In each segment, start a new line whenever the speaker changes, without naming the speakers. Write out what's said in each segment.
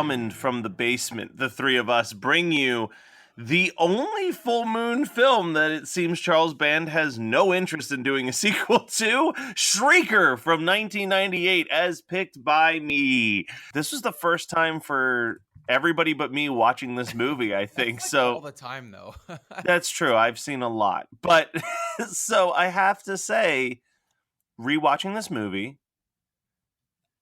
summoned from the basement, the three of us, bring you the only full moon film that it seems Charles Band has no interest in doing a sequel to, Shrieker from 1998, as picked by me. This was the first time for everybody but me watching this movie, I think.
That's like
so
all the time, though.
that's true. I've seen a lot. But so I have to say, rewatching this movie,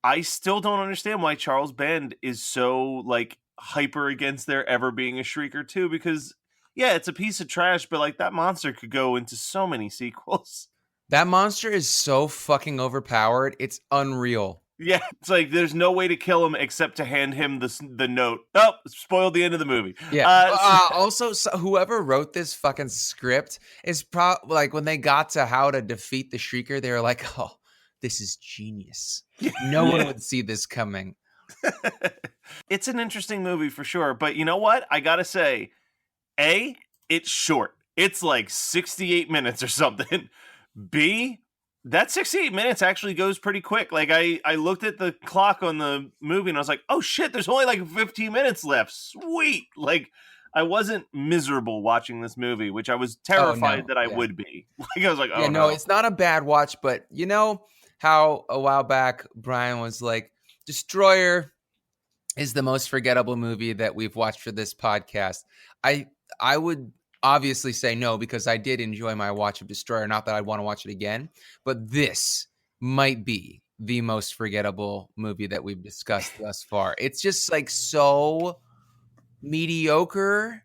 I still don't understand why Charles Band is so like hyper against there ever being a Shrieker 2, because yeah, it's a piece of trash, but like that monster could go into so many sequels.
That monster is so fucking overpowered. It's unreal.
Yeah, it's like there's no way to kill him except to hand him the note. Oh, spoiled the end of the movie.
Yeah. Also, whoever wrote this fucking script is probably like when they got to how to defeat the Shrieker, they were like, "Oh, this is genius. No one would see this coming."
It's an interesting movie for sure, but you know what? I gotta say, A, it's short. It's like 68 minutes or something. B, that 68 minutes actually goes pretty quick. Like I looked at the clock on the movie and I was like, oh shit, there's only like 15 minutes left. Sweet. Like I wasn't miserable watching this movie, which I was terrified that I would be. Like I was like, oh
no, it's not a bad watch, but you know how a while back Brian was like, Destroyer is the most forgettable movie that we've watched for this podcast. I would obviously say no, because I did enjoy my watch of Destroyer. Not that I'd want to watch it again, but this might be the most forgettable movie that we've discussed thus far. It's just like so mediocre.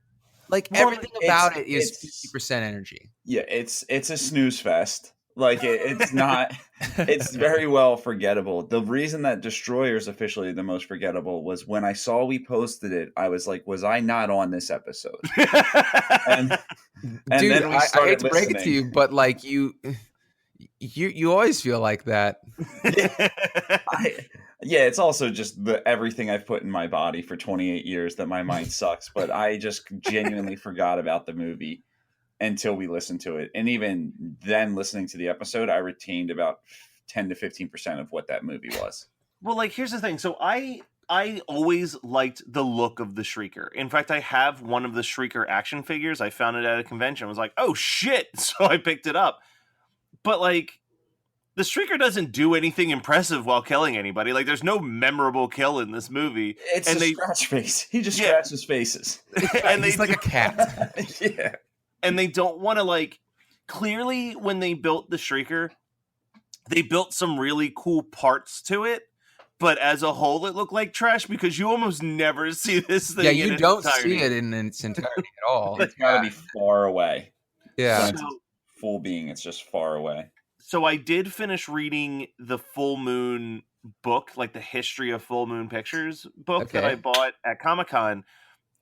Like everything about it is 50% energy.
Yeah, it's a snooze fest. Like it's not. It's very well forgettable. The reason that Destroyer is officially the most forgettable was when I saw we posted it. I was like, was I not on this episode? and
Dude,
then we started
I hate to break it to you, but like you always feel like that.
Yeah, it's also just everything I've put in my body for 28 years that my mind sucks. But I just genuinely forgot about the movie until we listened to it. And even then, listening to the episode, I retained about 10 to 15% of what that movie was.
Well, like, here's the thing. So I always liked the look of the Shrieker. In fact, I have one of the Shrieker action figures. I found it at a convention. I was like, oh, shit. So I picked it up. But, like, the Shrieker doesn't do anything impressive while killing anybody. Like, there's no memorable kill in this movie.
It's a scratch face. He just scratches faces.
And he's like a cat.
Yeah.
And they don't want to, like, clearly when they built the Shrieker, they built some really cool parts to it. But as a whole, it looked like trash because you almost never see this thing.
Yeah, you don't see it in its entirety at all.
It's got to be far away.
Yeah.
It's full being, it's just far away.
So I did finish reading the Full Moon book, like the History of Full Moon Pictures book that I bought at Comic-Con.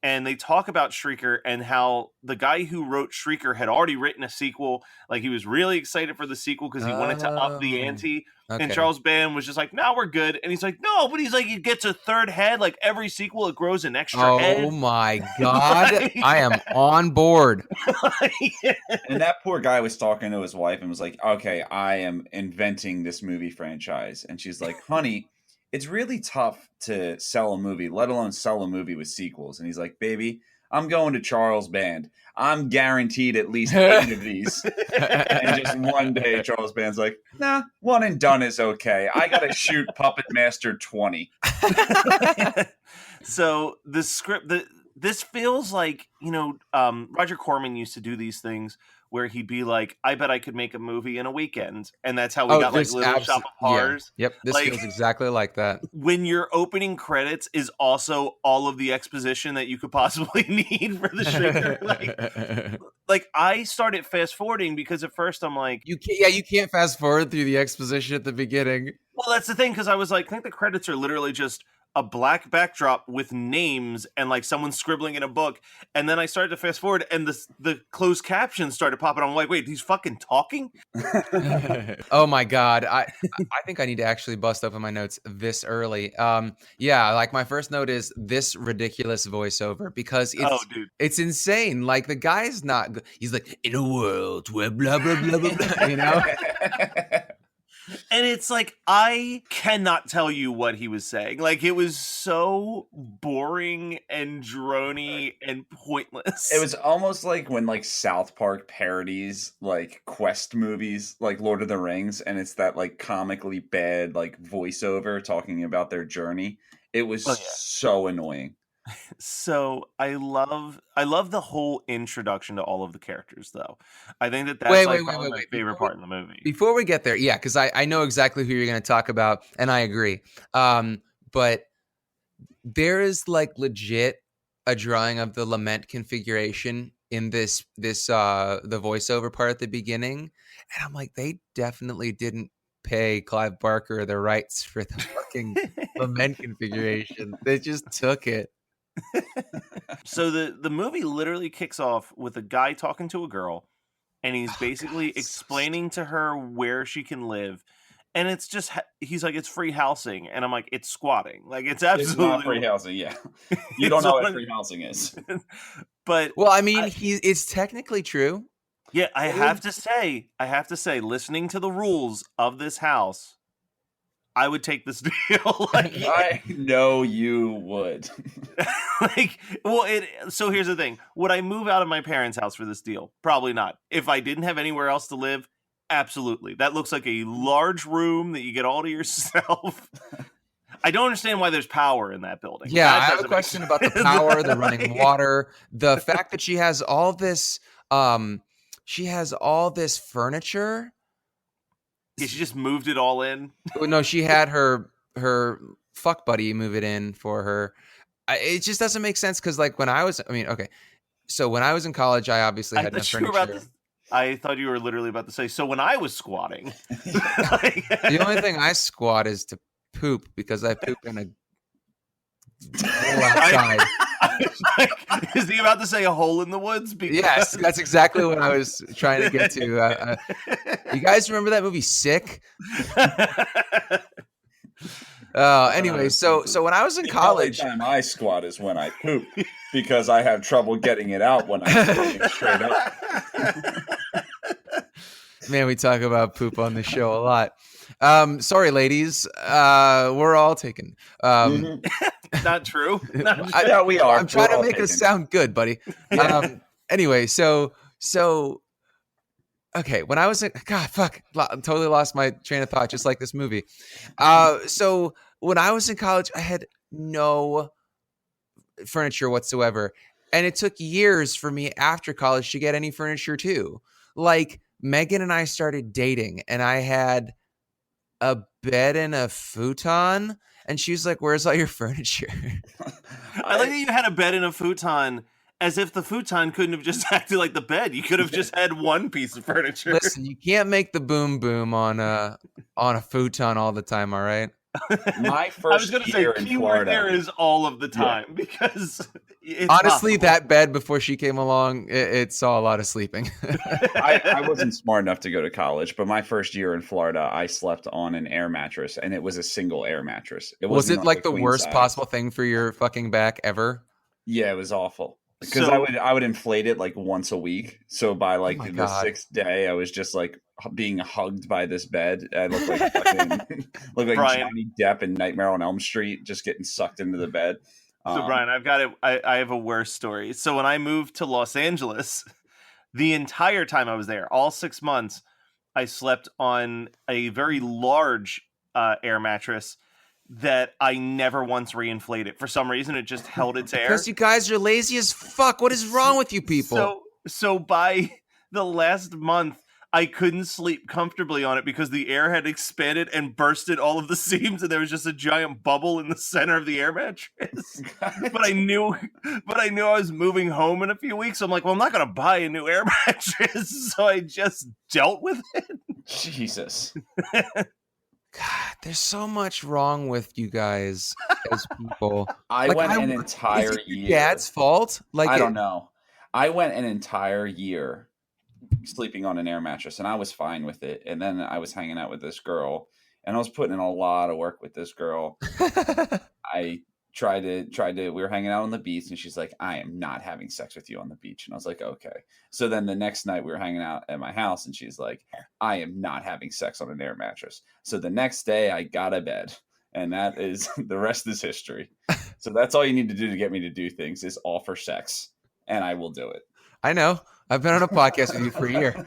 And they talk about Shrieker and how the guy who wrote Shrieker had already written a sequel. Like, he was really excited for the sequel because he wanted to up the ante. Okay. And Charles Band was just like, no, we're good. And he's like, no, but he's like, it gets a third head. Like, every sequel, it grows an extra head.
Oh, my God. I am on board.
Yeah. And that poor guy was talking to his wife and was like, okay, I am inventing this movie franchise. And she's like, honey, it's really tough to sell a movie, let alone sell a movie with sequels. And he's like, baby, I'm going to Charles Band. I'm guaranteed at least 8 of these. And just one day, Charles Band's like, nah, one and done is okay. I got to shoot Puppet Master 20.
So the script, this feels like, you know, Roger Corman used to do these things where he'd be like, I bet I could make a movie in a weekend. And that's how we got like Little Shop of Horrors.
Yeah. Yep, this feels exactly like that.
When your opening credits is also all of the exposition that you could possibly need for the Shrieker. Like I started fast forwarding because at first I'm like...
You can't fast forward through the exposition at the beginning.
Well, that's the thing, because I was like, I think the credits are literally just a black backdrop with names and like someone scribbling in a book. And then I started to fast forward and the closed captions started popping on. I'm like, wait, he's fucking talking?
Oh my God. I think I need to actually bust open my notes this early. Yeah, like my first note is this ridiculous voiceover because it's insane. Like the guy's not, he's like, in a world where blah, blah, blah, blah, blah, you know?
And it's like, I cannot tell you what he was saying. Like, it was so boring and drony and pointless.
It was almost like when like South Park parodies like quest movies like Lord of the Rings, and it's that like comically bad like voiceover talking about their journey. It was so annoying.
So I love the whole introduction to all of the characters, though. I think that's
Wait,
probably my favorite part in the movie.
Before we get there, yeah, because I know exactly who you're going to talk about, and I agree. But there is like legit a drawing of the lament configuration in this the voiceover part at the beginning, and I'm like, they definitely didn't pay Clive Barker the rights for the fucking lament configuration. They just took it.
So the movie literally kicks off with a guy talking to a girl, and he's basically explaining to her where she can live. And it's just, he's like, it's free housing. And I'm like, it's squatting. Like, it's absolutely
not free housing. Yeah. You don't know what free housing is.
But
well, I mean, it's technically true.
Yeah, I have to say, listening to the rules of this house, I would take this deal. Like,
I know you would.
Like, well, so here's the thing. Would I move out of my parents' house for this deal? Probably not. If I didn't have anywhere else to live, absolutely. That looks like a large room that you get all to yourself. I don't understand why there's power in that building.
Yeah, I have a question about the power, the running water, the fact that she has all this furniture.
Yeah, she just moved it all in.
No, she had her fuck buddy move it in for her. It just doesn't make sense because, like, when I was in college, I obviously had no furniture.
I thought you were literally about to say, so when I was squatting.
The only thing I squat is to poop because I poop in a hole outside.
Is he about to say a hole in the woods?
Yes, that's exactly what I was trying to get to. You guys remember that movie Sick? Anyway, so when I was in college,
the only time I squat is when I poop because I have trouble getting it out when I'm sitting straight up.
Man, we talk about poop on the show a lot. Sorry, ladies. We're all taken.
Not true.
Yeah, we are.
I'm trying to make us sound good, buddy. Anyway, so okay, when I was totally lost my train of thought, just like this movie. So when I was in college, I had no furniture whatsoever, and it took years for me after college to get any furniture too. Like, Megan and I started dating, and I had a bed and a futon, and she was like, "Where's all your furniture?"
I like that you had a bed and a futon, as if the futon couldn't have just acted like the bed. You could have just had one piece of furniture.
Listen, you can't make the boom boom on a futon all the time. All right.
My first year in Florida,
there is all of the time because it's
honestly,
possible.
that bed before she came along, it saw a lot of sleeping.
I wasn't smart enough to go to college, but my first year in Florida, I slept on an air mattress, and it was a single air mattress.
Was it like the worst possible thing for your fucking back ever?
Yeah, it was awful. Because I would inflate it like once a week. So by like the sixth day, I was just like being hugged by this bed. I looked like Johnny Depp in Nightmare on Elm Street, just getting sucked into the bed.
So Brian, I have a worse story. So when I moved to Los Angeles, the entire time I was there, all 6 months, I slept on a very large air mattress that I never once reinflated. For some reason, it just held its air.
Because you guys are lazy as fuck. What is wrong with you people?
So by the last month, I couldn't sleep comfortably on it because the air had expanded and bursted all of the seams, and there was just a giant bubble in the center of the air mattress. But I knew I was moving home in a few weeks. So I'm like, well, I'm not going to buy a new air mattress. So I just dealt with it.
Jesus.
God, there's so much wrong with you guys as people.
I went an entire year.
Dad's fault? Like,
I don't know. I went an entire year sleeping on an air mattress, and I was fine with it. And then I was hanging out with this girl, and I was putting in a lot of work with this girl. I we were hanging out on the beach, and she's like, I am not having sex with you on the beach. And I was like, okay. So then the next night we were hanging out at my house, and she's like, I am not having sex on an air mattress. So the next day I got a bed, and that is the rest is history. So that's all you need to do to get me to do things is offer sex, and I will do it.
I know. I've been on a podcast with you for a year.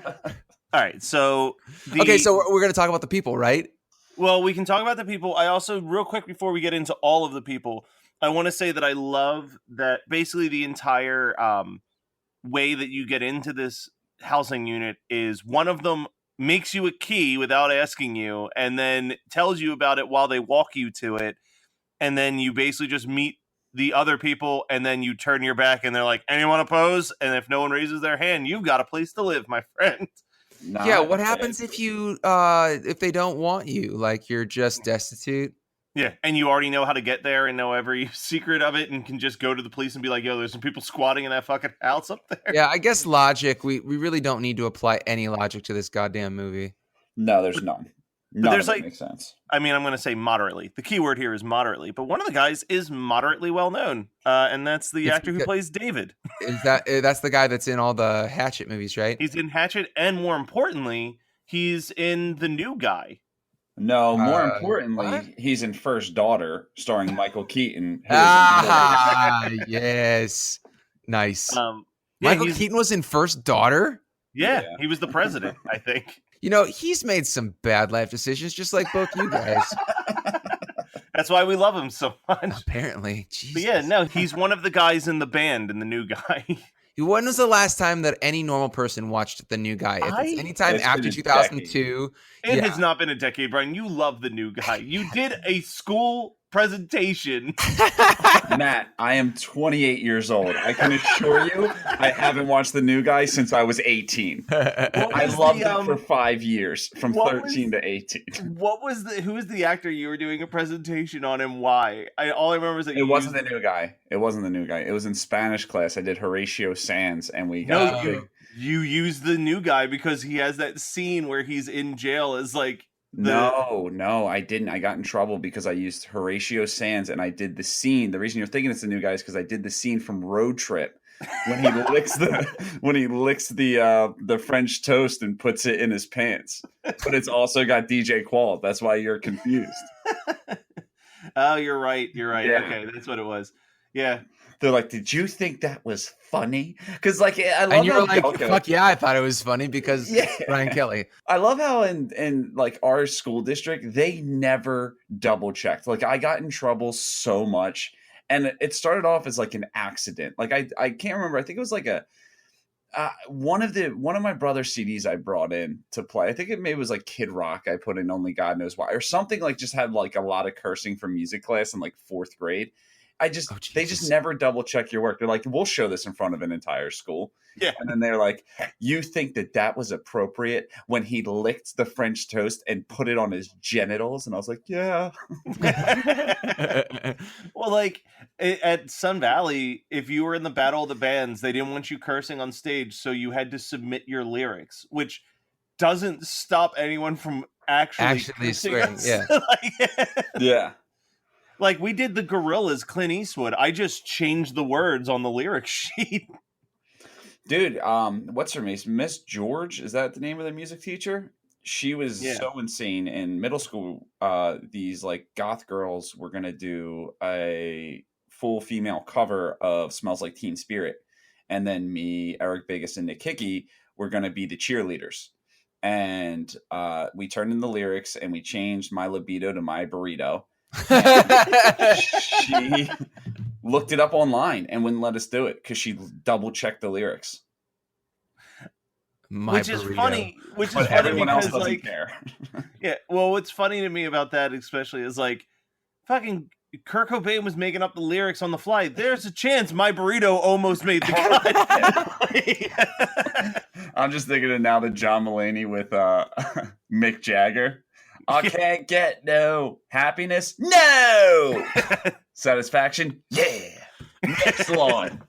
All right. So
okay, so we're going to talk about the people, right?
Well, we can talk about the people. I also, real quick, before we get into all of the people, I want to say that I love that basically the entire way that you get into this housing unit is one of them makes you a key without asking you and then tells you about it while they walk you to it. And then you basically just meet the other people and then you turn your back and they're like, anyone oppose? And if no one raises their hand, you've got a place to live, my friend.
Yeah, what happens if if they don't want you? Like you're just destitute?
Yeah, and you already know how to get there and know every secret of it and can just go to the police and be like, yo, there's some people squatting in that fucking house up there.
Yeah, I guess logic, we really don't need to apply any logic to this goddamn movie.
No, there's none. None
there's
of it
like,
makes sense.
I mean, I'm going to say moderately. The key word here is moderately, but one of the guys is moderately well known, and that's the actor who plays David.
That's the guy that's in all the Hatchet movies, right?
He's in Hatchet, and more importantly, he's in The New Guy.
No, more importantly, he's in First Daughter, starring Michael Keaton.
Yes. Nice.
Yeah,
Michael Keaton was in First Daughter?
Yeah, he was the president, I think.
You know, he's made some bad life decisions, just like both you guys.
That's why we love him so much.
Apparently. Jesus.
But yeah, no, he's one of the guys in the band in The New Guy.
When was the last time that any normal person watched The New Guy? If it's anytime after 2002.
It has not been a decade, Brian. You love The New Guy. You did a school presentation.
Matt, I am 28 years old. I can assure you I haven't watched The New Guy since I was 18. I loved it for 5 years, from 13 to 18.
Who was the actor you were doing a presentation on and why? All I remember is that
it wasn't The New Guy. It wasn't The New Guy. It was in Spanish class. I did Horatio Sanz, and we got
you used The New Guy because he has that scene where he's in jail as like
No, I didn't. I got in trouble because I used Horatio Sanz and I did the scene. The reason you're thinking it's The New Guy is because I did the scene from Road Trip when he licks the French toast and puts it in his pants. But it's also got DJ Qual. That's why you're confused.
Oh, you're right. Yeah. Okay, that's what it was. Yeah.
They're like, did you think that was funny? Because like, I love
and you're like, fuck yeah, I thought it was funny because Brian Kelly.
I love how in like our school district, they never double checked. Like I got in trouble so much, and it started off as like an accident. Like I can't remember. I think it was like one of my brother's CDs I brought in to play. I think it maybe was like Kid Rock. I put in Only God Knows Why or something. Like just had like a lot of cursing from music class in like 4th grade. They just never double check your work. They're like, we'll show this in front of an entire school.
Yeah.
And then they're like, you think that was appropriate when he licked the French toast and put it on his genitals? And I was like, yeah.
Well, like at Sun Valley, if you were in the Battle of the Bands, they didn't want you cursing on stage. So you had to submit your lyrics, which doesn't stop anyone from actually
swearing. Yeah.
Yeah.
Like, we did the Gorillaz Clint Eastwood. I just changed the words on the lyric sheet.
Dude, what's her name? Miss George? Is that the name of the music teacher? She was so insane. In middle school, these, like, goth girls were going to do a full female cover of Smells Like Teen Spirit. And then me, Eric Biggis, and Nick Hickey were going to be the cheerleaders. And we turned in the lyrics, and we changed My Libido to My Burrito. She looked it up online and wouldn't let us do it because she double checked the lyrics.
Which is funny because like,
care.
Yeah, well, what's funny to me about that especially is like fucking Kurt Cobain was making up the lyrics on the fly. There's a chance My Burrito almost made the cut.
I'm just thinking of now the John Mulaney with Mick Jagger. I can't get no happiness. No satisfaction. Yeah. Next line.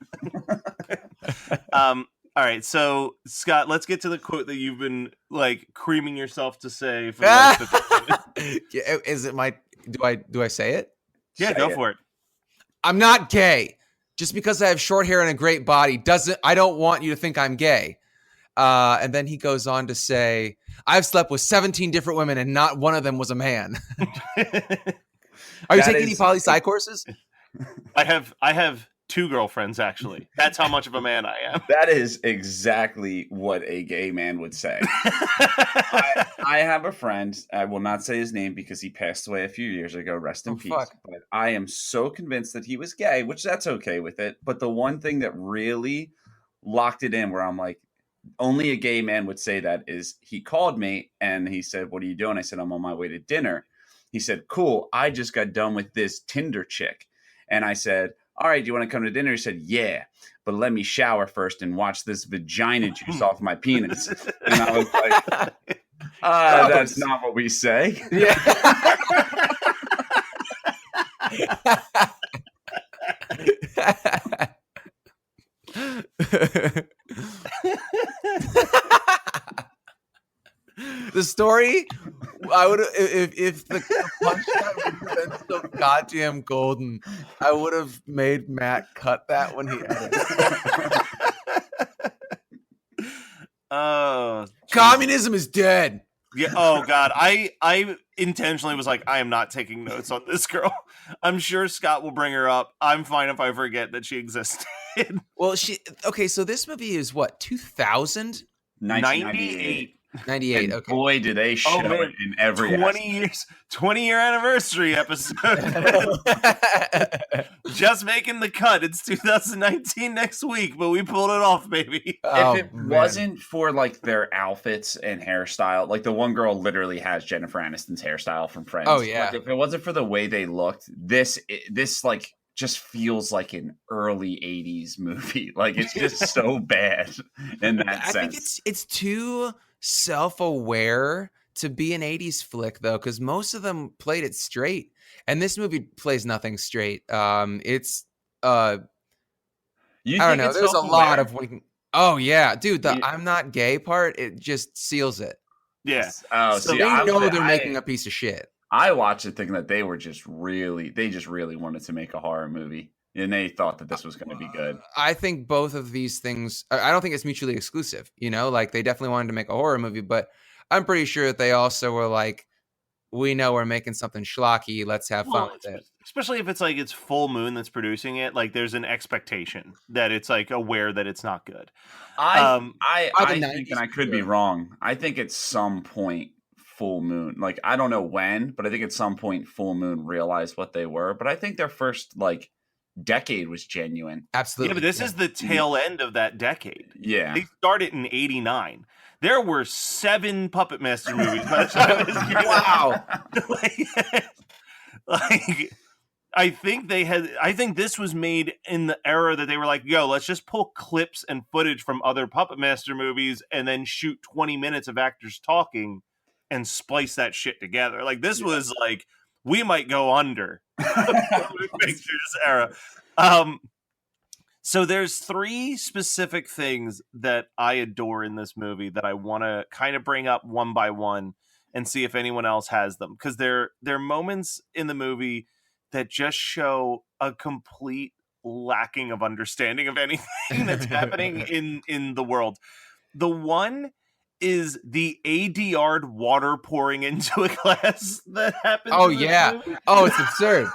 All right. So Scott, let's get to the quote that you've been like creaming yourself to say for the last 15 minutes.
Is it my, do I say it?
Yeah, go for it.
I'm not gay. Just because I have short hair and a great body I don't want you to think I'm gay. And then he goes on to say, I've slept with 17 different women and not one of them was a man. Are you taking any poli-sci courses?
I have 2 girlfriends, actually. That's how much of a man I am.
That is exactly what a gay man would say. I have a friend. I will not say his name because he passed away a few years ago. Rest in peace.
Fuck.
But I am so convinced that he was gay, which that's okay with it. But the one thing that really locked it in where I'm like, only a gay man would say that is he called me and he said, what are you doing? I said, I'm on my way to dinner. He said, cool. I just got done with this Tinder chick. And I said, all right, do you want to come to dinner? He said, yeah, but let me shower first and watch this vagina juice off my penis. And I was like, that's not what we say.
Yeah. The story, I would if the punchline would have been so goddamn golden, I would have made Matt cut that when he edited.
Oh,
communism is dead.
Yeah. Oh God. I intentionally was like, I am not taking notes on this girl. I'm sure Scott will bring her up. I'm fine if I forget that she existed.
Well, so this movie is what, 2000?
1998.
98.
And
okay.
boy, do they show it in every
20-year anniversary episode. Just making the cut. It's 2019 next week, but we pulled it off, baby.
If it wasn't for like their outfits and hairstyle, like the one girl literally has Jennifer Aniston's hairstyle from Friends.
Oh yeah.
Like, if it wasn't for the way they looked, this like just feels like an early 80s movie. Like it's just so bad in that sense.
I think it's too self-aware to be an 80s flick though, because most of them played it straight, and this movie plays nothing straight. It's I don't know, there's a lot of oh yeah, dude, I'm not gay part, it just seals it.
Yeah.
Oh,
so they know they're making a piece of shit.
I watched it thinking that they just really wanted to make a horror movie, and they thought that this was going to be good.
I think both of these things, I don't think it's mutually exclusive, you know, like they definitely wanted to make a horror movie, but I'm pretty sure that they also were like, we know we're making something schlocky, let's have fun with it.
Especially if it's like it's Full Moon that's producing it, like there's an expectation that it's like aware that it's not good.
I think, and I could be wrong, I think at some point Full Moon, like I don't know when, but I think at some point Full Moon realized what they were. But I think their first like decade was genuine.
Absolutely.
Yeah, but this is the tail end of that decade.
Yeah,
they started in '89. There were 7 Puppet Master movies by the time this came
wow.
like I think this was made in the era that they were like, yo, let's just pull clips and footage from other Puppet Master movies and then shoot 20 minutes of actors talking and splice that shit together. Like this was like, we might go under pictures era. So there's 3 specific things that I adore in this movie that I want to kind of bring up one by one and see if anyone else has them. Because they're moments in the movie that just show a complete lacking of understanding of anything that's happening in the world. The one is the ADR'd water pouring into a glass that happens.
Oh yeah. Oh, it's absurd.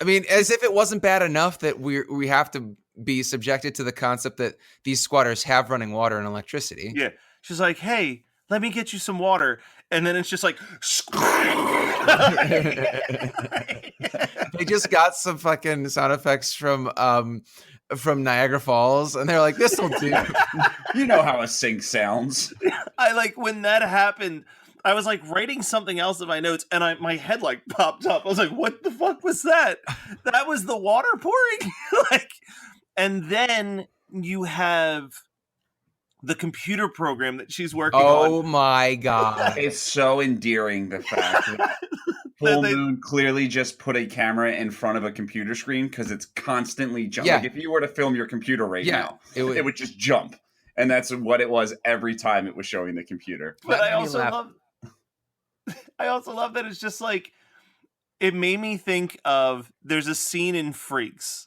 I mean, as if it wasn't bad enough that we have to be subjected to the concept that these squatters have running water and electricity.
Yeah. She's like, hey, let me get you some water. And then it's just like,
they just got some fucking sound effects from Niagara Falls, and they're like, this will do.
You know how a sink sounds.
I like when that happened, I was like writing something else in my notes, and my head like popped up. I was like, what the fuck was that? That was the water pouring? Like, and then you have the computer program that she's working on.
Oh my God.
It's so endearing, the fact that Full Moon clearly just put a camera in front of a computer screen because it's constantly jumping.
Yeah.
Like if you were to film your computer right now, it would just jump. And that's what it was every time it was showing the computer.
But I also love that it's just like it made me think of, there's a scene in Freaked,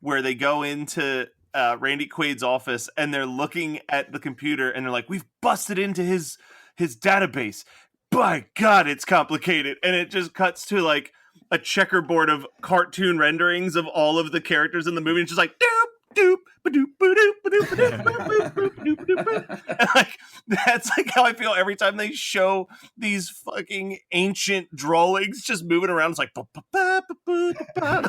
where they go into Randy Quaid's office and they're looking at the computer and they're like, we've busted into his database. By God, it's complicated. And it just cuts to like a checkerboard of cartoon renderings of all of the characters in the movie. And it's just like, doop, doop, ba-doop, ba-doop, ba-doop, ba-doop, ba-doop, ba-doop, ba-doop, ba-doop. And like, that's like how I feel every time they show these fucking ancient drawings just moving around. It's like,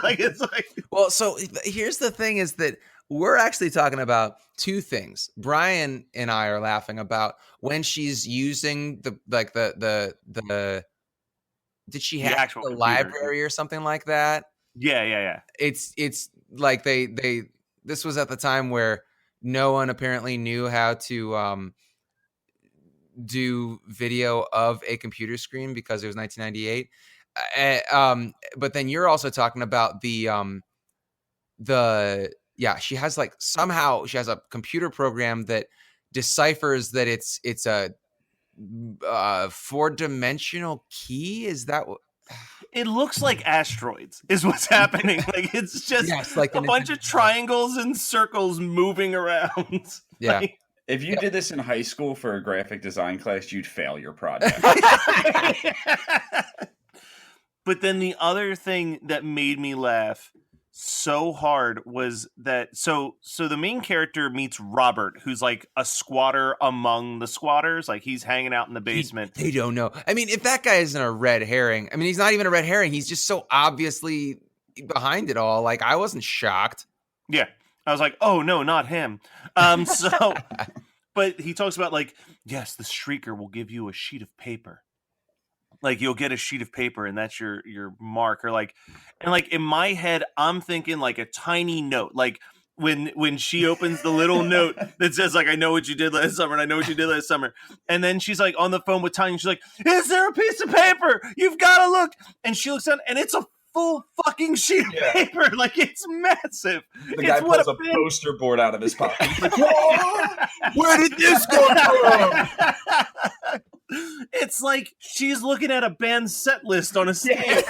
like, it's like.
Well, so here's the thing is that we're actually talking about two things. Brian and I are laughing about when she's using the did she have
actual
the
computer.
library or something like that?
Yeah.
It's like they this was at the time where no one apparently knew how to do video of a computer screen because it was 1998. But then you're also talking about she has like somehow she has a computer program that deciphers that it's a 4-dimensional key. Is that what?
It looks like asteroids is what's happening. Like, it's just
like
a bunch of triangles and circles moving around.
Yeah.
Like,
If you did this in high school for a graphic design class, you'd fail your project.
But then the other thing that made me laugh so hard was that so the main character meets Robert, who's like a squatter among the squatters. Like, he's hanging out in the basement.
They don't know. I mean, if that guy isn't a red herring, I mean, he's not even a red herring. He's just so obviously behind it all. Like, I wasn't shocked.
Yeah. I was like, oh no, not him. But he talks about like, yes, the Shrieker will give you a sheet of paper. Like, you'll get a sheet of paper and that's your mark. Or like, and like in my head, I'm thinking like a tiny note. Like when she opens the little note that says like, I know what you did last summer and I know what you did last summer. And then she's like on the phone with Tanya and she's like, is there a piece of paper? You've got to look. And she looks down and it's a full fucking sheet of paper. Like, it's massive.
The guy pulls a poster board out of his pocket. He's like,
where did this come from?
It's like she's looking at a band set list on a stage.
And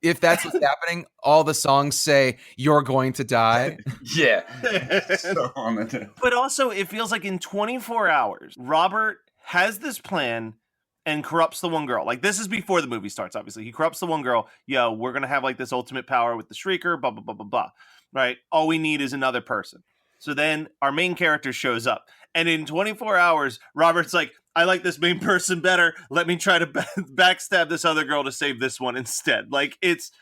if that's what's happening, all the songs say "You're going to die."
Yeah. So on the tip.
But also, it feels like in 24 hours, Robert has this plan and corrupts the one girl. Like, this is before the movie starts, obviously. He corrupts the one girl. Yo, we're going to have like this ultimate power with the Shrieker, blah, blah, blah, blah, blah. Right? All we need is another person. So then our main character shows up. And in 24 hours, Robert's like, I like this main person better. Let me try to backstab this other girl to save this one instead. Like, it's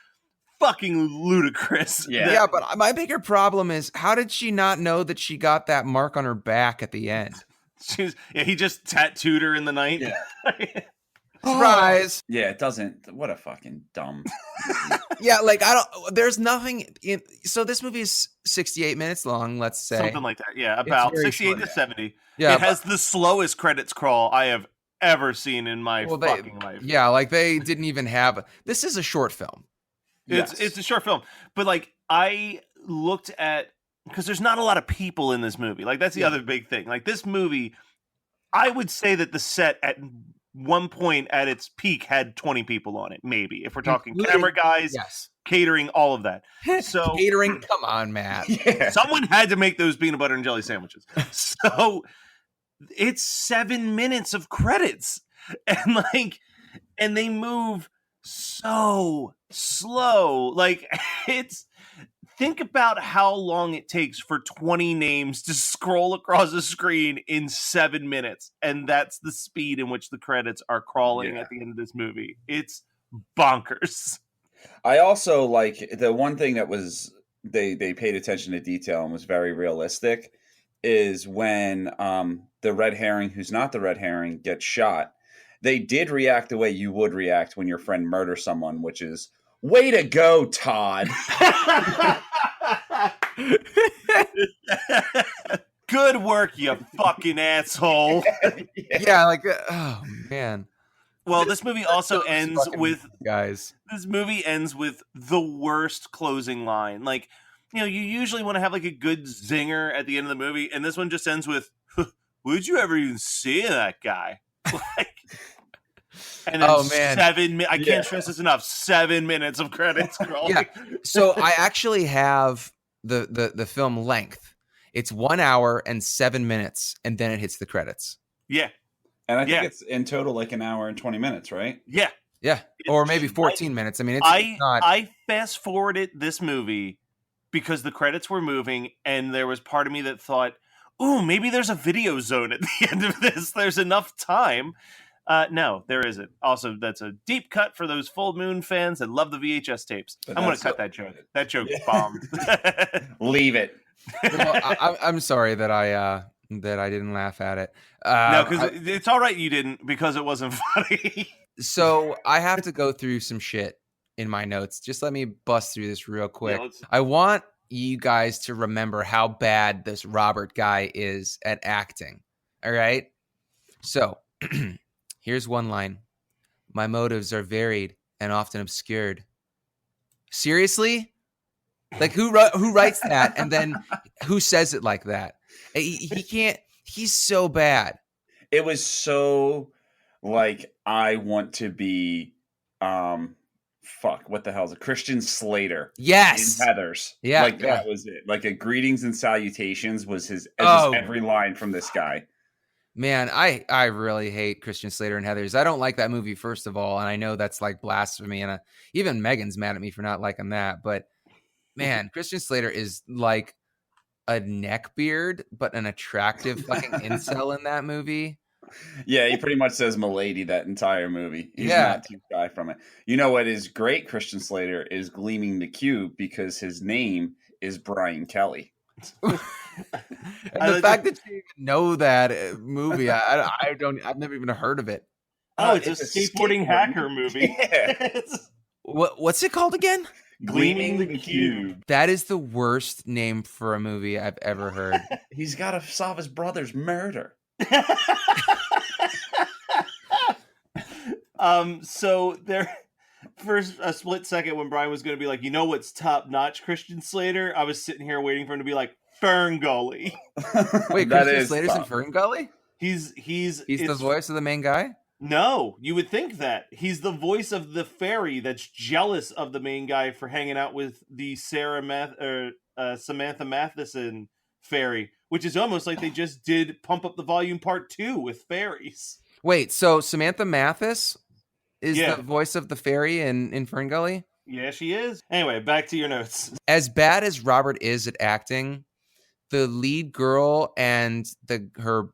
fucking ludicrous.
Yeah, but my bigger problem is, how did she not know that she got that mark on her back at the end?
He just tattooed her in the night.
Yeah.
Surprise.
Yeah, it doesn't. What a fucking dumb.
Yeah, like, there's nothing in. So this movie is 68 minutes long, let's say.
Something like that. Yeah, about 68 to 70.
Yeah,
it has the slowest credits crawl I have ever seen in my fucking life.
Yeah, like, they didn't even have. This is a short film.
It's a short film. But like, I looked at, because there's not a lot of people in this movie. Like, that's the other big thing. Like, this movie, I would say that the set at one point at its peak had 20 people on it, maybe, if we're talking camera guys, catering, all of that. So
catering, come on, Matt.
Yeah.
Someone had to make those peanut butter and jelly sandwiches. So it's 7 minutes of credits, and they move so slow. Like, think about how long it takes for 20 names to scroll across a screen in 7 minutes. And that's the speed in which the credits are crawling at the end of this movie. It's bonkers.
I also like the one thing that was they paid attention to detail and was very realistic is when the red herring, who's not the red herring, gets shot. They did react the way you would react when your friend murders someone, which is, way to go, Todd.
Good work, you fucking asshole.
Yeah, like, oh man.
Well, this movie also ends with
guys.
This movie ends with the worst closing line. Like, you usually want to have like a good zinger at the end of the movie, and this one just ends with, "Would you ever even see that guy?" Like, And then
Oh, man.
7 minutes. I
Yeah.
can't stress this enough. 7 minutes.
Oh, man.
7 minutes. I
Yeah.
can't stress this enough. 7 minutes of credits scrolling.
Yeah. So I actually have the film length. It's 1 hour and 7 minutes, and then it hits the credits.
Yeah.
And I think
Yeah.
it's in total like an hour and 20 minutes, right?
Yeah.
Yeah, or maybe 14 minutes. I mean, it's not.
I fast forwarded this movie because the credits were moving, and there was part of me that thought, "Ooh, maybe there's a video zone at the end of this. There's enough time." No, there isn't. Also, that's a deep cut for those Full Moon fans that love the VHS tapes.
But
I'm going to
that's
cut that joke. That joke
Yeah.
bombed.
Leave it.
Well, I'm sorry that I didn't laugh at it.
No, because it's all right you didn't, because it wasn't funny.
So I have to go through some shit in my notes. Just let me bust through this real quick.
Yeah,
I want you guys to remember how bad this Robert guy is at acting. All right. So here's one line. My motives are varied and often obscured. Seriously? Like who writes that? And then who says it like that? He can't. He's so bad.
It was so like, I want to be, what the hell is it? Christian Slater.
Yes.
In Heathers.
Yeah.
Like that was it. Like a greetings and salutations was his
Oh.
every line from this guy.
Man, I really hate Christian Slater and Heathers. I don't like that movie, first of all, and I know that's like blasphemy, and even Megan's mad at me for not liking that. But man, Christian Slater is like a neckbeard, but an attractive fucking incel in that movie.
Yeah, he pretty much says "milady" that entire movie. He's
Yeah.
not too shy from it. You know what is great? Christian Slater is gleaming the cube because his name is Brian Kelly.
And the fact that you even know that movie, I've never even heard of it.
Oh, it's a skateboarding hacker movie.
Yeah.
What's it called again?
Gleaming the Cube.
That is the worst name for a movie I've ever heard.
He's got to solve his brother's murder.
So there, for a split second, when Brian was going to be like, you know what's top notch Christian Slater, I was sitting here waiting for him to be like Fern Gully.
Wait,
That
Christian
is
Slater's in
tough.
Fern Gully?
He's
the voice of the main guy?
No, you would think that. He's the voice of the fairy that's jealous of the main guy for hanging out with the Samantha Matheson fairy, which is almost like they just did Pump Up the Volume Part 2 with fairies.
Wait, so Samantha Mathis is
Yeah.
the voice of the fairy in Fern Gully?
Yeah, she is. Anyway, back to your notes.
As bad as Robert is at acting, the lead girl and her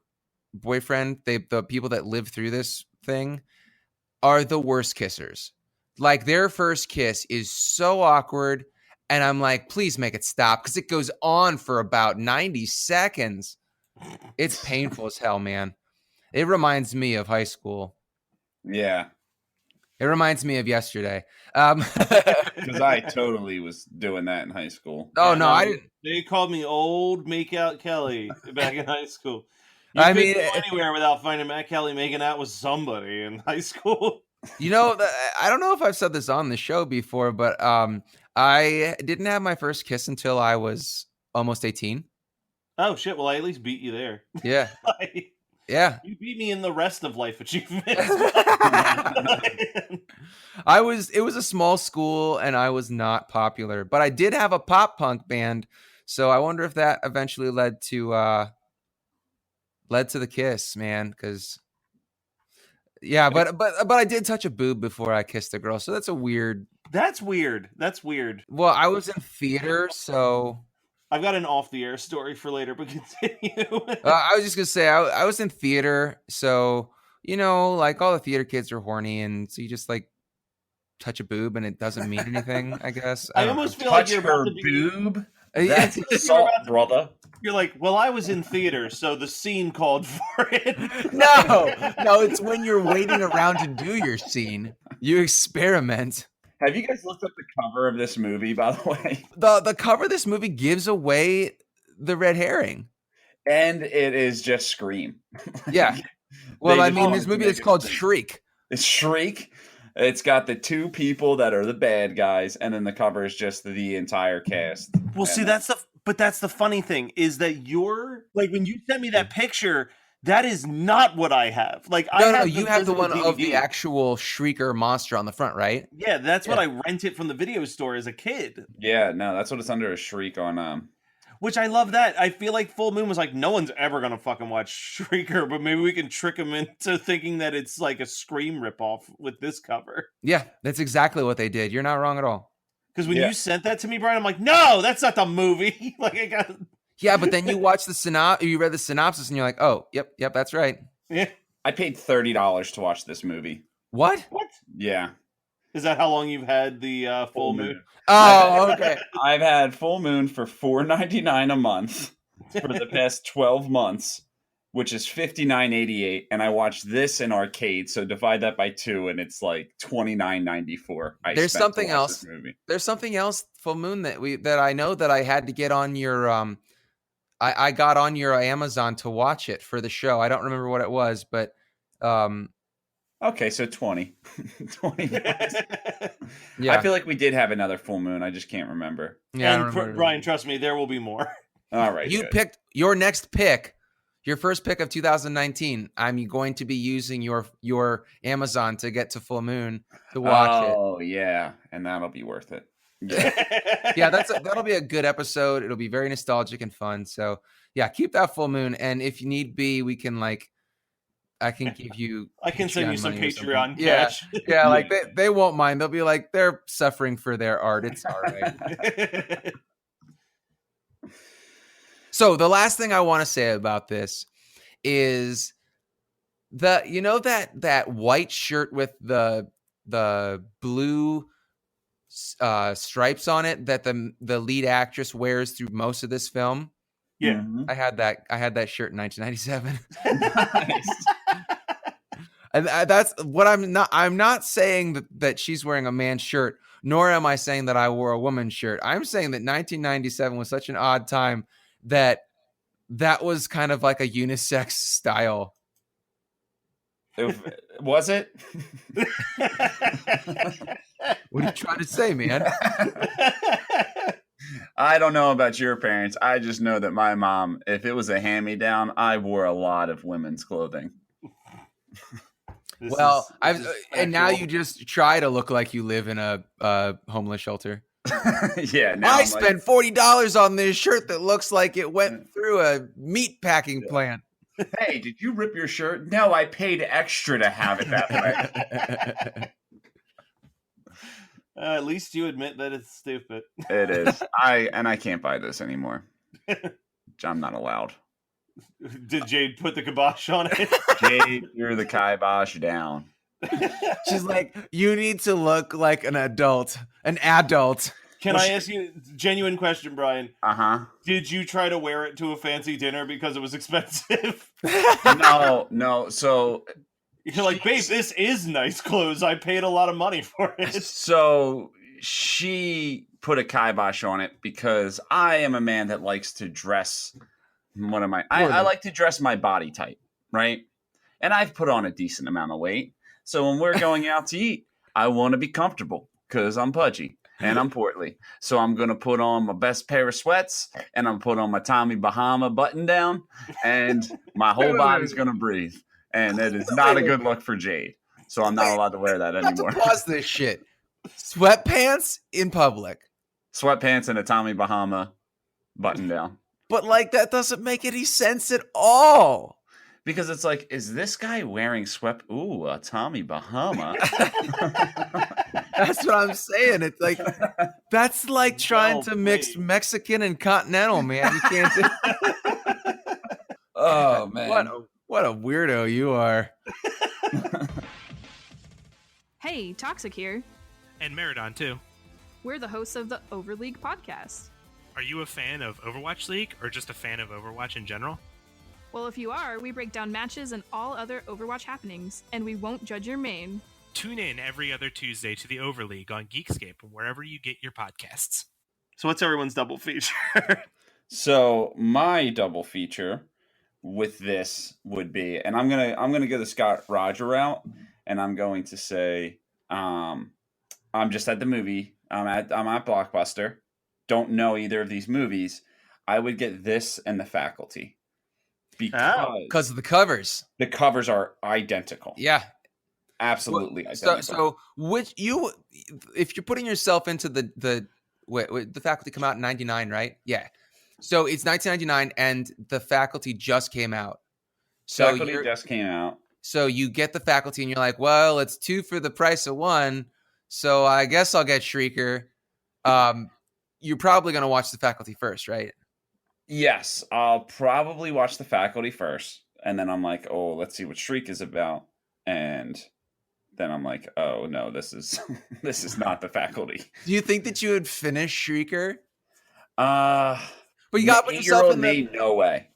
boyfriend, the people that live through this thing, are the worst kissers. Like, their first kiss is so awkward, and I'm like, please make it stop, because it goes on for about 90 seconds. It's painful as hell, man. It reminds me of high school.
Yeah.
It reminds me of yesterday.
Because I totally was doing that in high school.
Oh,
Yeah,
no, I didn't.
They called me Old Makeout Kelly back in high school. You
I
couldn't
mean,
go anywhere without finding Matt Kelly making out with somebody in high school.
You know, I don't know if I've said this on the show before, but I didn't have my first kiss until I was almost 18.
Oh shit! Well, I at least beat you there.
Yeah. Yeah.
You beat me in the rest of life achievements.
It was a small school and I was not popular, but I did have a pop punk band. So I wonder if that eventually led to the kiss, man. Cause yeah, but I did touch a boob before I kissed a girl. So that's weird.
That's weird.
Well, I was in theater, so
I've got an off the air story for later, but continue.
I was just gonna say I was in theater, so you know, like all the theater kids are horny, and so you just like touch a boob, and it doesn't mean anything. I guess
I
don't
almost
know.
feel like
Touch
you're
her
about to be.
boob?
Yeah.
That's assault, brother.
You're like, well, I was in theater, so the scene called for it.
No, it's when you're waiting around to do your scene. You experiment.
Have you guys looked up the cover of this movie, by the way?
The cover of this movie gives away the red herring.
And it is just Scream.
Yeah. Well,
They
I
just
mean,
wanted
this
to
movie
make
is
it
called
big.
Shriek.
It's Shriek. It's got the two people that are the bad guys, and then the cover is just the entire cast.
Well, see,
And
that's the funny thing is that you're like, when you sent me that picture, That is not what I have. Like, I
No,
have
you have the
physical
one of the
DVD.
actual Shrieker monster on the front, right?
Yeah, that's what
Yeah.
I rented from the video store as a kid.
Yeah, no, that's what it's under, a Shriek on.
Which I love that. I feel like Full Moon was like, no one's ever gonna fucking watch Shrieker, but maybe we can trick them into thinking that it's like a Scream ripoff with this cover.
Yeah, that's exactly what they did. You're not wrong at all.
Because when
Yeah.
you sent that to me, Brian, I'm like, no, that's not the movie. Like, I got.
Yeah, but then you watch you read the synopsis, and you're like, oh, yep, that's right.
Yeah.
I paid $30 to watch this movie.
What?
What?
Yeah.
Is that how long you've had the Full Moon?
Oh, okay.
I've had Full Moon for $4.99 a month for the past 12 months, which is $59.88, and I watched this in arcade. So divide that by 2, and it's like $29.94.
There's something else. There's something else, Full Moon, that I know that I had to get on your I got on your Amazon to watch it for the show. I don't remember what it was, but
okay, so 20. 20 bucks.
yeah.
I feel like we did have another Full Moon. I just can't remember.
Yeah, I don't
And
remember.
Brian, trust me, there will be more.
All right.
You
good.
picked your next pick, your first pick of 2019. I'm going to be using your Amazon to get to Full Moon to watch it.
Oh, yeah. And that'll be worth it. Yeah.
Yeah, that'll be a good episode. It'll be very nostalgic and fun. So yeah, keep that Full Moon, and if you need be, we can I can give you.
I can send you some
money or something.
Patreon
Yeah,
cash.
yeah, like they won't mind. They'll be like, they're suffering for their art. It's all right. So the last thing I want to say about this is that white shirt with the blue stripes on it that the lead actress wears through most of this film.
Yeah.
I had that shirt in 1997.
Nice.
And that's what I'm not saying that she's wearing a man's shirt, nor am I saying that I wore a woman's shirt. I'm saying that 1997 was such an odd time that was kind of like a unisex style.
Was it?
What are you trying to say, man?
I don't know about your parents. I just know that my mom, if it was a hand-me-down, I wore a lot of women's clothing.
Now you just try to look like you live in a homeless shelter.
Yeah. Now
I spent $40 on this shirt that looks like it went through a meat packing plant.
Hey, did you rip your shirt? No, I paid extra to have it that way.
At least you admit that it's stupid.
It is. I can't buy this anymore. I'm not allowed.
Did Jade put the kibosh on it?
Jade, you're the kibosh down.
She's like, you need to look like an adult.
Can I ask you a genuine question, Brian?
Uh-huh.
Did you try to wear it to a fancy dinner because it was expensive?
No. So
You're like, babe, this is nice clothes. I paid a lot of money for it.
So she put a kibosh on it because I am a man that likes to dress. I like to dress my body type, right? And I've put on a decent amount of weight. So when we're going out to eat, I want to be comfortable because I'm pudgy and I'm portly. So I'm going to put on my best pair of sweats and I'm put on my Tommy Bahama button down and my whole body's going to breathe. And it is not a good look for Jade. So I'm not allowed to wear that anymore.
To pause this shit. Sweatpants in public.
Sweatpants and a Tommy Bahama button down.
But that doesn't make any sense at all.
Because it's like, is this guy wearing Ooh, a Tommy Bahama.
That's what I'm saying. It's like, that's like trying to mix Mexican and continental, man. You can't do.
Oh, man.
What a weirdo you are.
Hey, Toxic here.
And Meridon, too.
We're the hosts of the Overleague podcast.
Are you a fan of Overwatch League or just a fan of Overwatch in general?
Well, if you are, we break down matches and all other Overwatch happenings, and we won't judge your main.
Tune in every other Tuesday to the Overleague on Geekscape and wherever you get your podcasts.
So what's everyone's double feature?
So my double feature with this would be, and I'm gonna go the Scott Roger route, and I'm going to say, I'm just at the movie. I'm at Blockbuster. Don't know either of these movies. I would get this and The Faculty. because
of the covers.
the covers are identical.
Yeah.
Absolutely identical.
So if you're putting yourself into the Faculty come out in 99, right? Yeah. So it's 1999 and the Faculty just came out. So
Faculty just came out.
So you get the Faculty and you're like, well, it's 2 for the price of 1. So I guess I'll get Shrieker. You're probably going to watch the Faculty first, right?
Yes, I'll probably watch the Faculty first. And then I'm like, oh, let's see what Shriek is about. And then I'm like, oh no, this is this is not the Faculty.
Do you think that you would finish Shrieker?
But
you got to put yourself in the...
No way.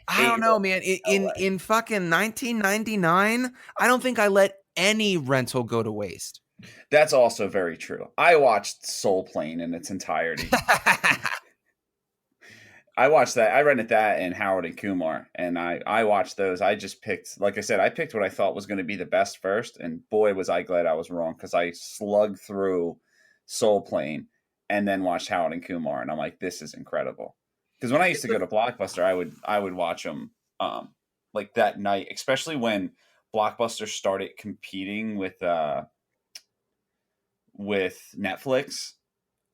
I don't know, man. In fucking 1999, I don't think I let any rental go to waste.
That's also very true. I watched Soul Plane in its entirety. I watched that. I rented that and Howard and Kumar, and I watched those. I just picked, like I said, I picked what I thought was going to be the best first, and boy, was I glad I was wrong, because I slugged through Soul Plane and then watched Howard and Kumar, and I'm like, this is incredible. Because when I used to go to Blockbuster, I would watch them like that night, especially when Blockbuster started competing with Netflix.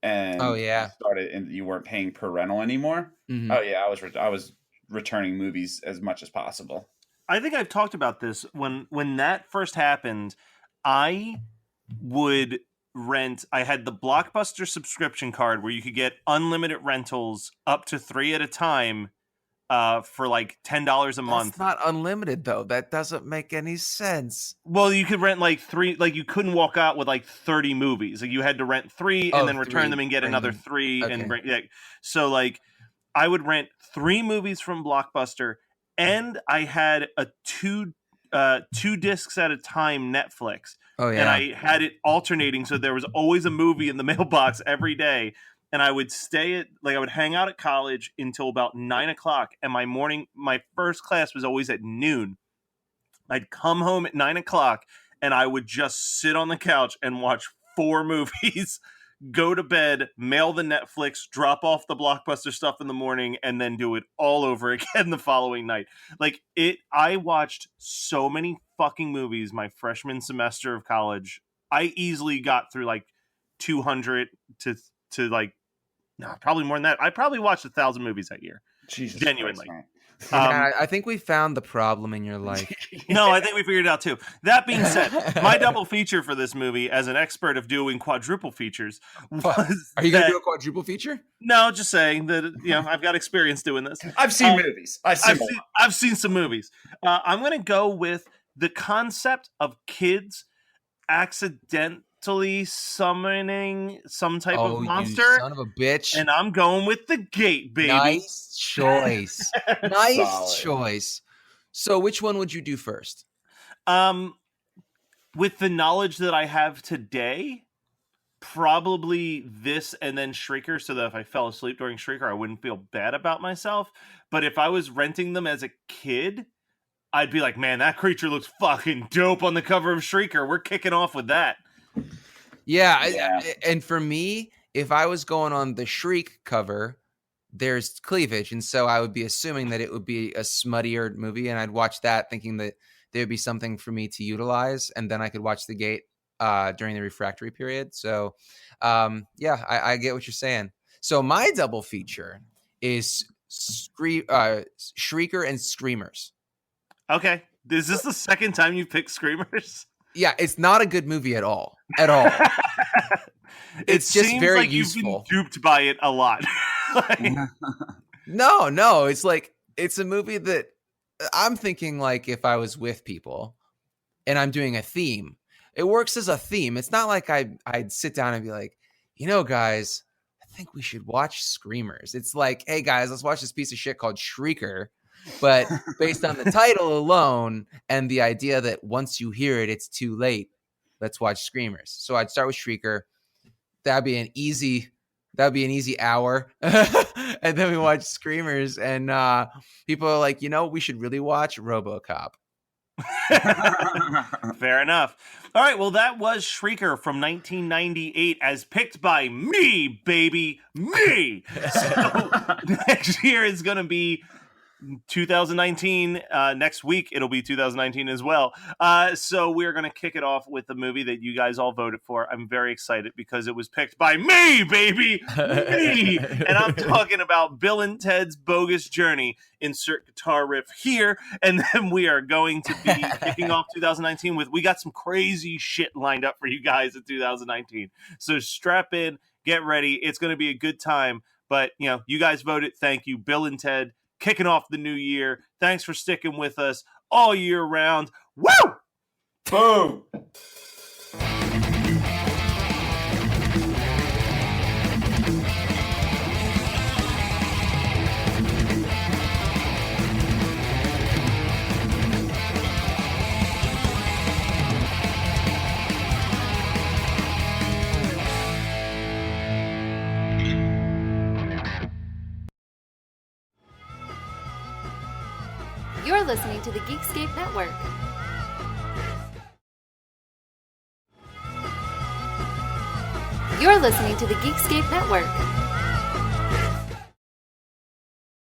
And started, and you weren't paying per rental anymore. Mm-hmm. Oh yeah, I was returning movies as much as possible.
I think I've talked about this when that first happened. I would rent. I had the Blockbuster subscription card where you could get unlimited rentals up to 3 at a time for like $10 a month.
That's not unlimited though. That doesn't make any sense.
Well, you could rent like 3. Like you couldn't walk out with like 30 movies. Like you had to rent 3 and then return them and get another 3 and bring. Yeah. So like I would rent 3 movies from Blockbuster, and I had a 2 discs at a time Netflix.
Oh yeah.
And I had it alternating, so there was always a movie in the mailbox every day. And I would I would hang out at college until about 9 o'clock. And my first class was always at noon. I'd come home at 9 o'clock and I would just sit on the couch and watch 4 movies, go to bed, mail the Netflix, drop off the Blockbuster stuff in the morning, and then do it all over again the following night. I watched so many fucking movies my freshman semester of college. I easily got through like 200 to like, no, probably more than that. I probably watched 1,000 movies that year.
Jesus
genuinely.
I think we found the problem in your life.
No, I think we figured it out too. That being said, my double feature for this movie, as an expert of doing quadruple features, was
Are you going to do a quadruple feature?
No, just saying that I've got experience doing this.
I've seen movies.
I've seen some movies. I'm going to go with the concept of kids accidentally summoning some type of monster.
You son of a bitch.
And I'm going with the gate, baby.
Nice choice. Nice choice. So which one would you do first?
With the knowledge that I have today, probably this and then Shrieker, so that if I fell asleep during Shrieker, I wouldn't feel bad about myself. But if I was renting them as a kid, I'd be like, man, that creature looks fucking dope on the cover of Shrieker. We're kicking off with that.
Yeah. And for me, if I was going on the Shriek cover, there's cleavage. And so I would be assuming that it would be a smuttier movie. And I'd watch that thinking that there would be something for me to utilize. And then I could watch The Gate during the refractory period. So, I get what you're saying. So my double feature is Shrieker and Screamers.
Okay. Is this the second time you've picked Screamers?
Yeah, it's not a good movie at all. At all. It's just very
like
useful.
You've been duped by it a lot.
No. It's like, it's a movie that I'm thinking like if I was with people and I'm doing a theme, it works as a theme. It's not like I'd sit down and be like, guys, I think we should watch Screamers. It's like, hey guys, let's watch this piece of shit called Shrieker. But based on the title alone and the idea that once you hear it, it's too late, let's watch Screamers. So I'd start with Shrieker. That'd be an easy hour. And then we watch Screamers, and people are like, we should really watch RoboCop.
Fair enough. All right, well, that was Shrieker from 1998 as picked by me, baby, me. So next year is going to be 2019, next week it'll be 2019 as well. So we're going to kick it off with the movie that you guys all voted for. I'm very excited because it was picked by me, baby, me. And I'm talking about Bill and Ted's Bogus Journey. Insert guitar riff here. And then we are going to be kicking off 2019 with, we got some crazy shit lined up for you guys in 2019. So strap in, get ready. It's going to be a good time. But, you know, you guys voted. Thank you. Bill and Ted, kicking off the new year. Thanks for sticking with us all year round. Woo!
Boom!
You're listening to the Geekscape Network. You're listening to the Geekscape Network.